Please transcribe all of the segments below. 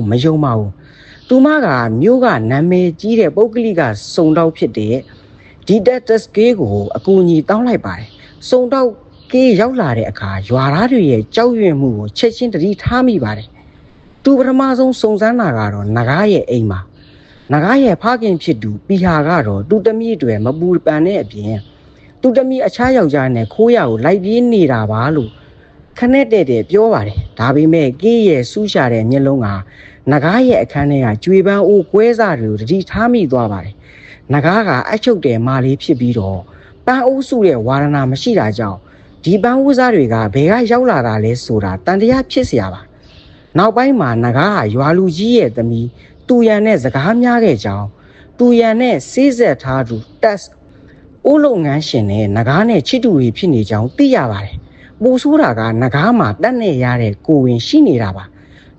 မယုံပါဘူးသူမကမျိုးကနာမည်ကြီးတဲ့ပုဂ္ဂလိကစုံတော့ဖြစ်တဲ့ဒီတက်တက်စကေးကိုအကူအညီတောင်းလိုက်ပါတယ်စုံတော့ကေးရောက်လာတဲ့အခါရွာသားတွေရဲ့ကြောက်ရွံ့မှုကိုချက်ချင်းတတိထားမိပါတယ်သူပထမဆုံးစုံစမ်းတာကတော့နဂါးရဲ့အိမ်မှာနဂါးရဲ့ဖခင်ဖြစ်သူပီဟာကတော့သူတမီးတွေမပူပန်တဲ့အပြင်သူတမီးအခြားယောက်ျားနဲ့ခိုးရကိုလိုက်ပြေးနေတာပါလို့ခနဲ့တဲ့ပြောပါတယ်ဒါပေမဲ့ကေးရဲ့စူးရှာတဲ့မျက်လုံးကနဂါးရဲ့အခန်းထဲကကြွေပန်းအိုးကွဲစားတွေကိုတတိထားမိသွားပါတယ်နဂါးကအချုပ်တယ်မာလေးဖြစ်ပြီးတော့ပန်းအိုးစုတဲ့ဝါရဏမရှိတာကြောင့်ဒီပန်းဝစားတွေကဘယ်ကရောက်လာတာလဲဆိုတာတန်တရားဖြစ်เสียပါနောက်ပိုင်းမှာနဂါးဟာရွာလူကြီးရဲ့သမီးတူရန်နဲ့စကားများခဲ့ကြောင်းတူရန်နဲ့စေးဆက်ထားသူတက်အိုးလုပ်ငန်းရှင်နဲ့နဂါးနဲ့ချစ်တူတွေဖြစ်နေကြောင်းသိရပါတယ်ပူဆိုးတာကနဂါးမှာတက်နေရတဲ့ကိုဝင်ရှိနေတာပါ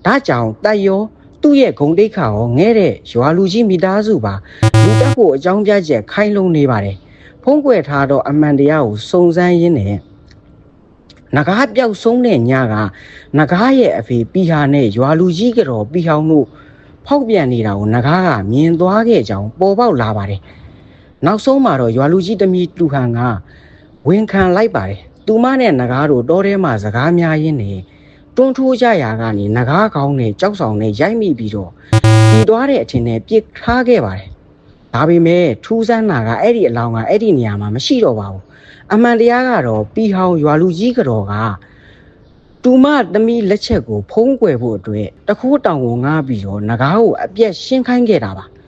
ဒါကြောင့်တက်ရောသူ့ရဲ့ဂုံတိတ်ခါရောငဲတဲ့ရွာလူကြီးမိသားစုပါလူတက်ဖို့အကြောင်းပြချက်ခိုင်းလုံးနေပါတယ်ဖုံးကွယ်ထားတော့အမှန်တရားကိုစုံစမ်းရင်းနဲ့နဂါးပြောက်ဆုံးတဲ့ညကနဂါးရဲ့အဖေပီဟာနဲ့ရွာလူကြီးကတော့ပီဟောင်းတို့ဖောက်ပြန်နေတာကိုနဂါးကမြင်သွားခဲ့ကြောင်းပေါ်ပေါက်လာပါတယ်နောက်ဆုံးမှာတော့ရွာလူကြီးတမီတူဟန်ကဝန်ခံလိုက်ပါတယ်သူမနဲ့နဂါးတို့တောထဲမှာစကားများရင်းနဲ့တွန်းထိုးကြရာကနေနဂါးကောင်းနဲ့ကြောက်ဆောင်နဲ့ရိုက်မိပြီးတော့ပြီးသွားတဲ့အထင်နဲ့ပြစ်ထားခဲ့ပါတယ်ဒါပေမဲ့ထူးဆန်းတာကအဲ့ဒီအလောင်းကအဲ့ဒီနေရာမှာမရှိတော့ပါဘူးအမှန်တရားကတော့ပီဟောင်းရွာလူကြီးကတော့ကတူမသမီးလက်ချက်ကိုဖုံးကွယ်ဖို့အတွက်တခိုးတောင်ကိုငားပြီးတော့နဂါးကိုအပြက်ရှင်းခိုင်းခဲ့တာပါ